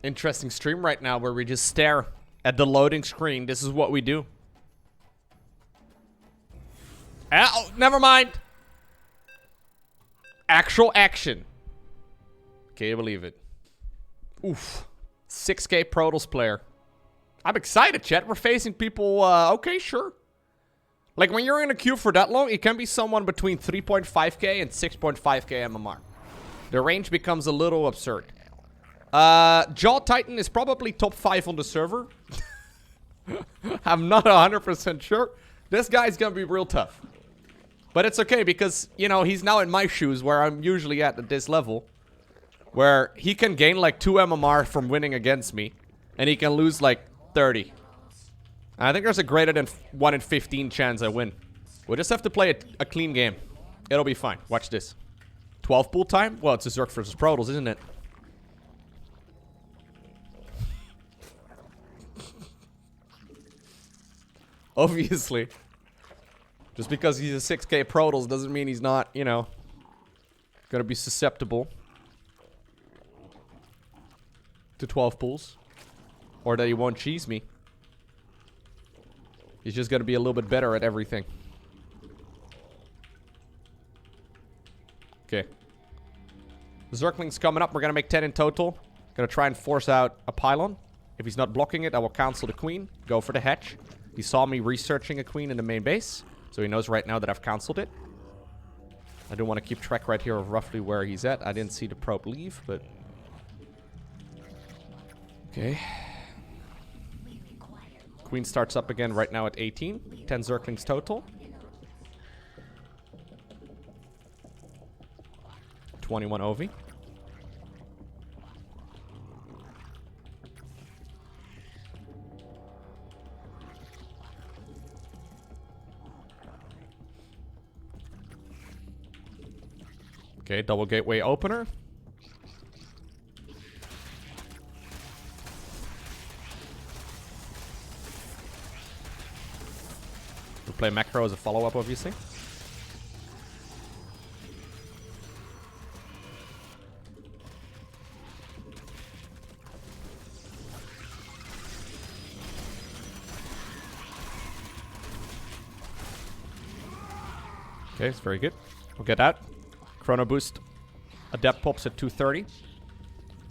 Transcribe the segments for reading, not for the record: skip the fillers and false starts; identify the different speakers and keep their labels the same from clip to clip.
Speaker 1: interesting stream right now where we just stare at the loading screen. This is what we do. Oh, never mind. Actual action. Can you believe it? Oof. 6K Protoss player. I'm excited, chat. We're facing people, okay, sure. Like, when you're in a queue for that long, it can be someone between 3.5k and 6.5k MMR. The range becomes a little absurd. Jaw Titan is probably top 5 on the server. I'm not 100% sure. This guy's gonna be real tough. But it's okay because, you know, he's now in my shoes where I'm usually at this level. Where he can gain like 2 MMR from winning against me. And he can lose like 30. I think there's a greater than 1 in 15 chance I win. We'll just have to play a clean game. It'll be fine. Watch this. 12 pool time? Well, it's a Zerg versus Protoss, isn't it? Obviously. Just because he's a 6k Protoss doesn't mean he's not, you know, gonna be susceptible to 12 pools. Or that he won't cheese me. He's just gonna be a little bit better at everything. Okay. The Zergling's coming up. We're gonna make 10 in total. Gonna try and force out a pylon. If he's not blocking it, I will cancel the queen. Go for the hatch. He saw me researching a queen in the main base. So he knows right now that I've cancelled it. I do want to keep track right here of roughly where he's at. I didn't see the probe leave, but... Okay. Queen starts up again right now at 18. 10 Zerglings total. 21 Ovi. Okay, double gateway opener. We'll play macro as a follow-up, obviously. Okay, it's very good. We'll get that. Chrono boost. Adept pops at 230.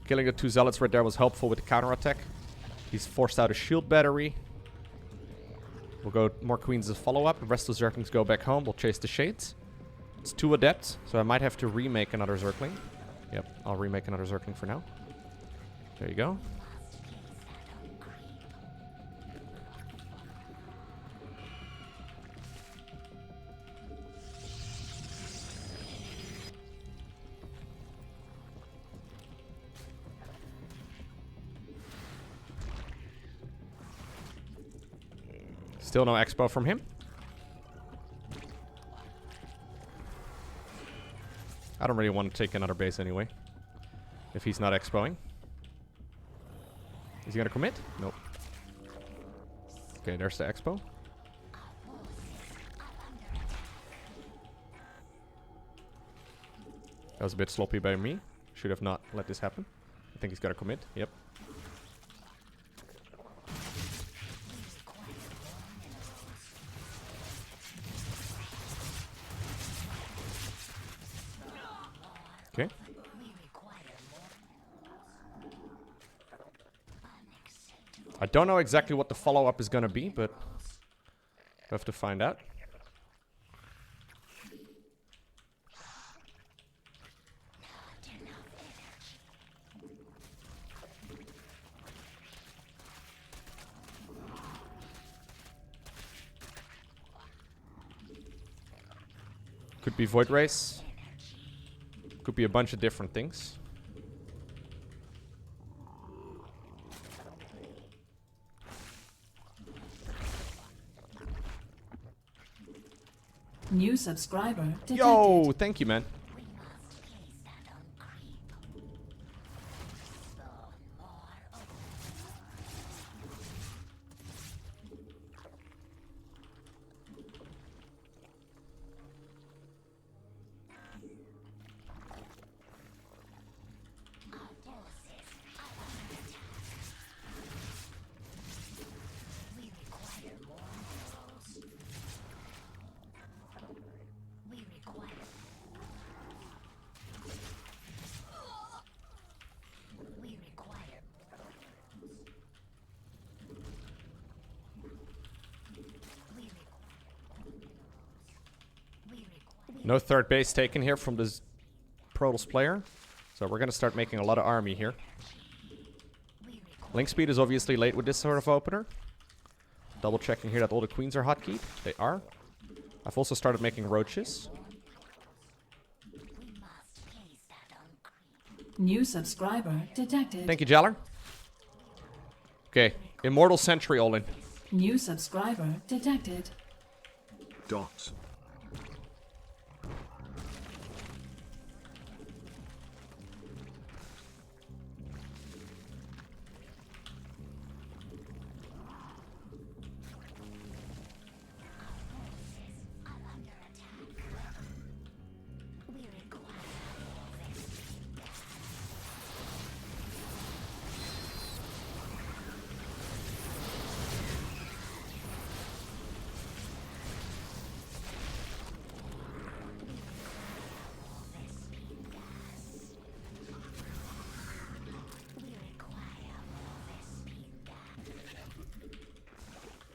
Speaker 1: Killing the 2 zealots right there was helpful with the counterattack. He's forced out a shield battery. We'll go more queens as follow-up. The rest of the Zerglings go back home. We'll chase the shades. It's 2 adepts, so I might have to remake another Zergling. Yep, I'll remake another Zergling for now. There you go. Still no expo from him. I don't really want to take another base anyway. If he's not expoing. Is he gonna commit? Nope. Okay, there's the expo. That was a bit sloppy by me. Should have not let this happen. I think he's gotta commit. Yep. Okay. I don't know exactly what the follow-up is gonna be, but we have to find out. Could be Void Race. Could be a bunch of different things.
Speaker 2: New subscriber detected.
Speaker 1: Yo, thank you, man. No third base taken here from this Protoss player. So we're going to start making a lot of army here. Link speed is obviously late with this sort of opener. Double checking here that all the queens are hotkeyed. They are. I've also started making roaches.
Speaker 2: New subscriber detected.
Speaker 1: Thank you, Jaller. Okay, Immortal Sentry all in.
Speaker 2: New subscriber detected.
Speaker 3: Dots.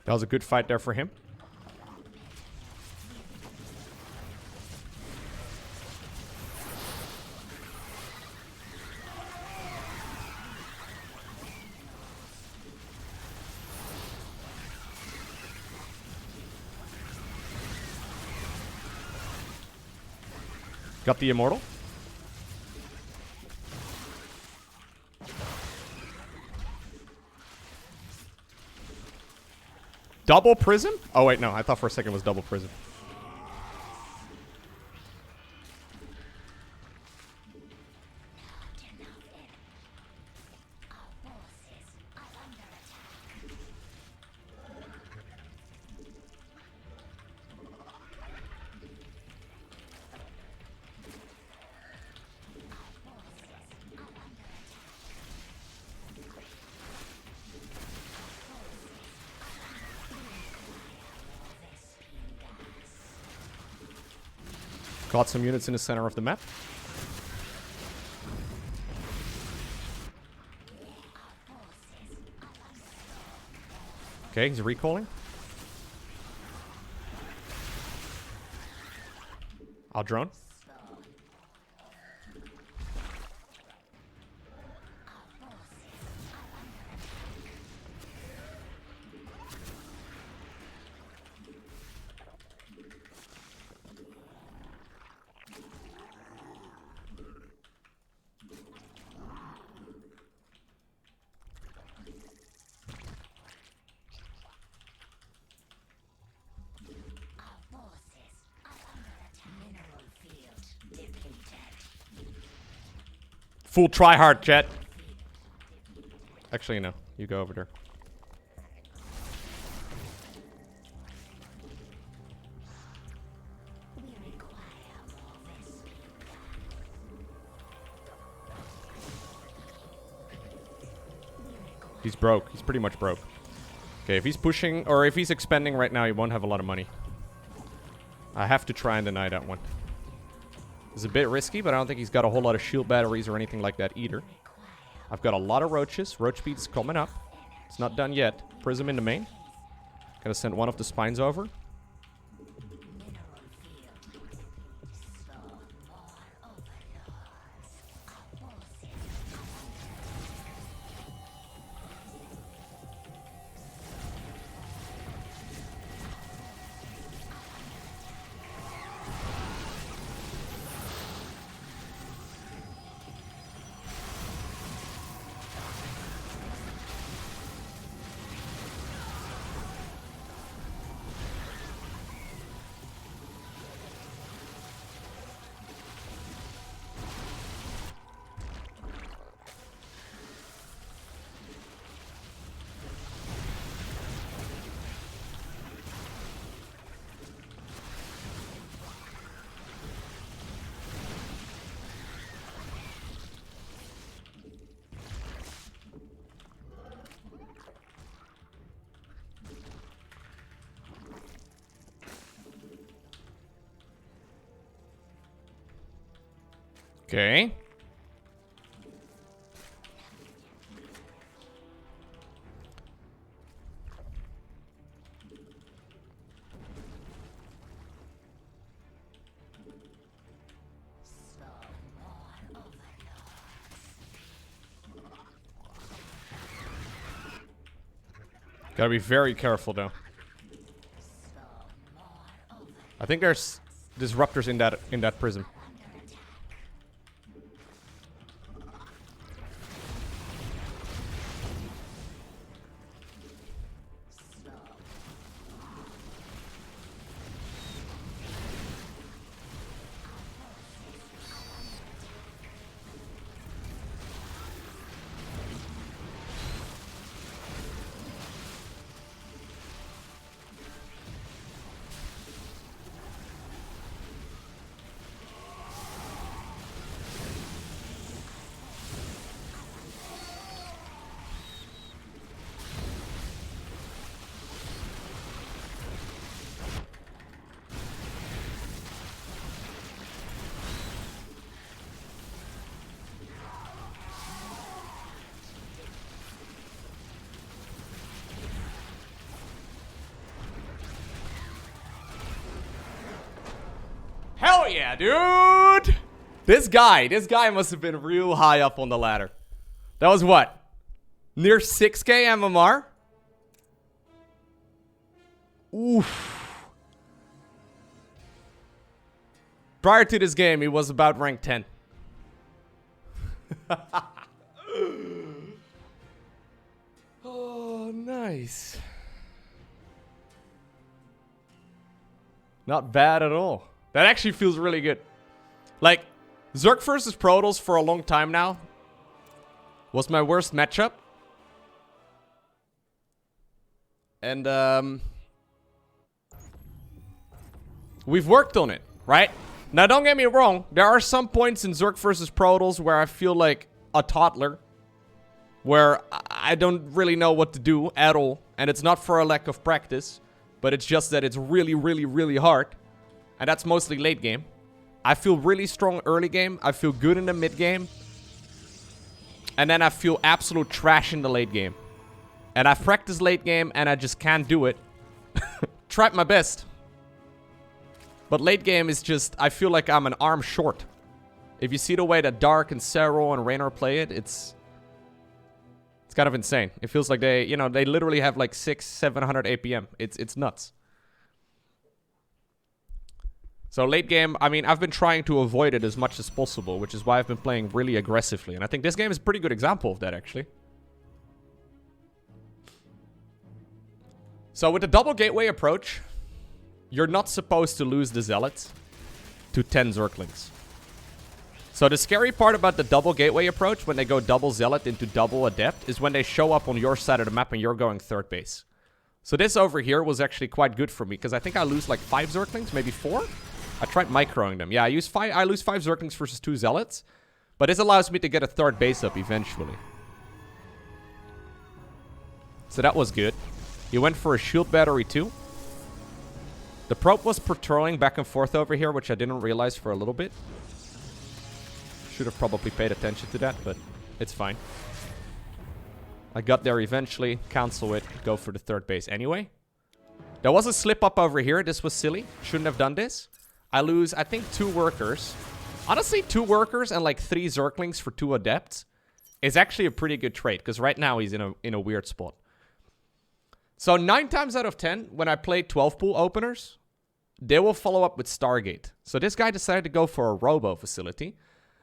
Speaker 1: That was a good fight there for him. Got the Immortal. Double Prism? Oh, wait, no. I thought for a second it was double Prism. Got some units in the center of the map. Okay, he's recalling. I'll drone. Full try hard, chat. Actually, no. You go over there. He's broke. He's pretty much broke. Okay, if he's pushing, or if he's expanding right now, he won't have a lot of money. I have to try and deny that one. It's a bit risky, but I don't think he's got a whole lot of shield batteries or anything like that either. I've got a lot of roaches. Roach speed's coming up. It's not done yet. Prism in the main. Gonna send one of the spines over. Okay. Gotta be very careful, though. I think there's disruptors in that prism. Hell yeah, dude! This guy must have been real high up on the ladder. That was what? Near 6k MMR? Oof. Prior to this game, he was about rank 10. Oh, nice. Not bad at all. That actually feels really good. Like, Zerg versus Protoss for a long time now was my worst matchup. And, we've worked on it, right? Now, don't get me wrong. There are some points in Zerg versus Protoss where I feel like a toddler. Where I don't really know what to do at all. And it's not for a lack of practice. But it's just that it's really, really, really hard. And that's mostly late game. I feel really strong early game. I feel good in the mid game. And then I feel absolute trash in the late game. And I've practiced late game and I just can't do it. Tried my best. But late game is just, I feel like I'm an arm short. If you see the way that Dark and Serral and Raynor play it, it's kind of insane. It feels like they, you know, they literally have like 600-700 APM. It's nuts. So late game, I mean, I've been trying to avoid it as much as possible, which is why I've been playing really aggressively. And I think this game is a pretty good example of that, actually. So with the double gateway approach, you're not supposed to lose the Zealots to 10 Zerglings. So the scary part about the double gateway approach, when they go double Zealot into double Adept, is when they show up on your side of the map and you're going third base. So this over here was actually quite good for me, because I think I lose like 5 Zerglings, maybe 4? I tried microing them. Yeah, I lose 5 Zerglings versus 2 Zealots. But this allows me to get a third base up eventually. So that was good. He went for a shield battery too. The probe was patrolling back and forth over here, which I didn't realize for a little bit. Should have probably paid attention to that, but it's fine. I got there eventually, cancel it, go for the third base anyway. There was a slip up over here. This was silly. Shouldn't have done this. I lose, I think, 2 workers. Honestly, 2 workers and like 3 Zerglings for 2 Adepts is actually a pretty good trade, because right now he's in a weird spot. So 9 times out of 10, when I play 12 pool openers, they will follow up with Stargate. So this guy decided to go for a Robo facility.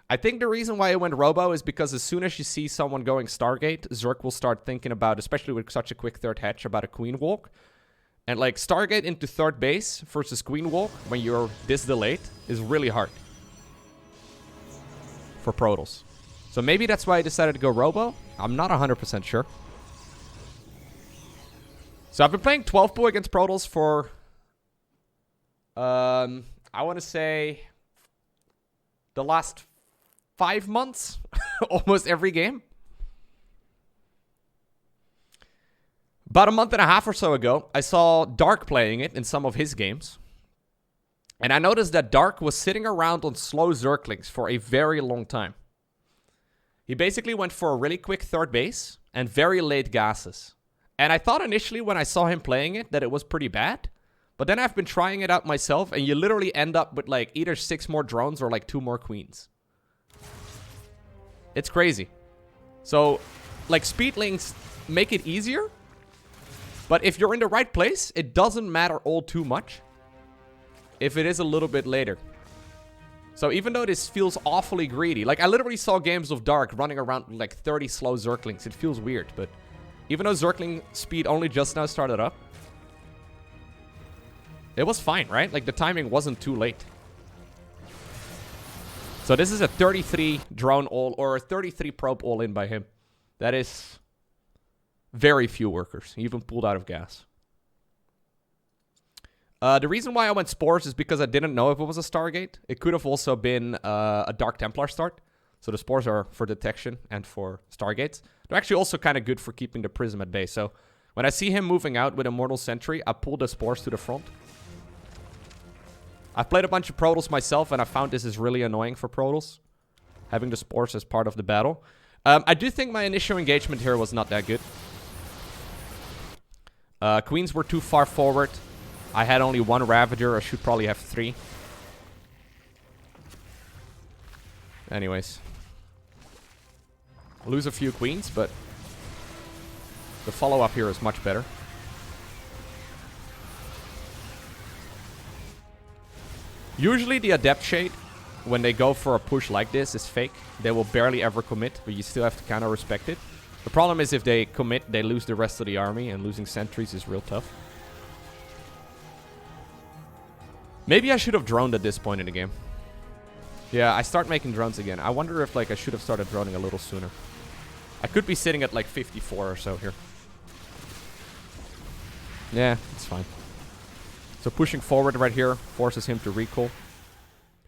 Speaker 1: I think the reason why I went Robo is because as soon as you see someone going Stargate, Zerg will start thinking about, especially with such a quick third hatch, about a Queen Walk. And like Stargate into third base versus Queen Walk when you're this delayed is really hard for Protoss. So maybe that's why I decided to go Robo. I'm not 100% sure. So I've been playing 12 pool against Protoss for, I want to say, the last 5 months. Almost every game. About a month and a half or so ago, I saw Dark playing it in some of his games. And I noticed that Dark was sitting around on slow Zerglings for a very long time. He basically went for a really quick third base and very late gases. And I thought initially when I saw him playing it that it was pretty bad. But then I've been trying it out myself and you literally end up with like either 6 more drones or like 2 more queens. It's crazy. So, like, speedlings make it easier. But if you're in the right place, it doesn't matter all too much if it is a little bit later. So even though this feels awfully greedy, like I literally saw games of Dark running around like 30 slow Zerglings. It feels weird, but even though Zergling speed only just now started up, it was fine, right? Like the timing wasn't too late. So this is a 33 drone all, or a 33 probe all in by him. That is very few workers, even pulled out of gas. The reason why I went Spores is because I didn't know if it was a Stargate. It could have also been a Dark Templar start. So the Spores are for detection and for Stargates. They're actually also kind of good for keeping the Prism at bay. So when I see him moving out with Immortal Sentry, I pull the Spores to the front. I've played a bunch of Protoss myself, and I found this is really annoying for Protoss, having the Spores as part of the battle. I do think my initial engagement here was not that good. Queens were too far forward. I had only one Ravager. I should probably have 3. Anyways. Lose a few Queens, but the follow-up here is much better. Usually the Adept Shade, when they go for a push like this, is fake. They will barely ever commit, but you still have to kind of respect it. The problem is if they commit, they lose the rest of the army, and losing sentries is real tough. Maybe I should have droned at this point in the game. Yeah, I start making drones again. I wonder if like I should have started droning a little sooner. I could be sitting at like 54 or so here. Yeah, it's fine. So pushing forward right here forces him to recall.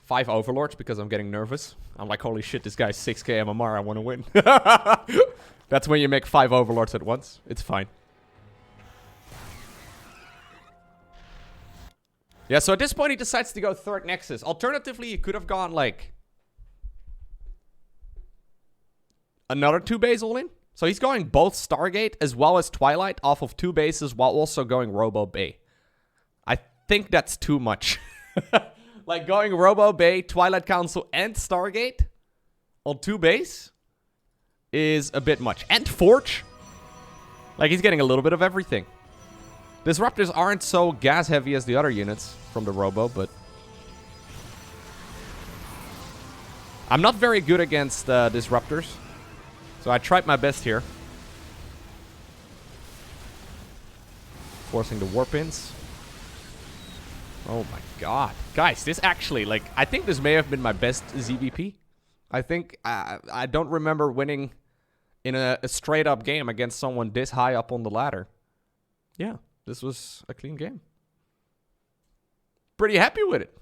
Speaker 1: 5 Overlords because I'm getting nervous. I'm like, holy shit, this guy's 6k MMR. I want to win. That's when you make 5 Overlords at once. It's fine. Yeah, so at this point he decides to go 3rd Nexus. Alternatively, he could have gone like another 2 base all in. So he's going both Stargate as well as Twilight off of 2 bases while also going Robo Bay. I think that's too much. Like going Robo Bay, Twilight Council, and Stargate on 2 base is a bit much. And Forge. Like he's getting a little bit of everything. Disruptors aren't so gas heavy as the other units from the Robo, but I'm not very good against Disruptors. So I tried my best here. Forcing the Warpins. Oh my god. Guys, this actually, like, I think this may have been my best ZVP. I think, I don't remember winning in a straight up game against someone this high up on the ladder. Yeah, this was a clean game. Pretty happy with it.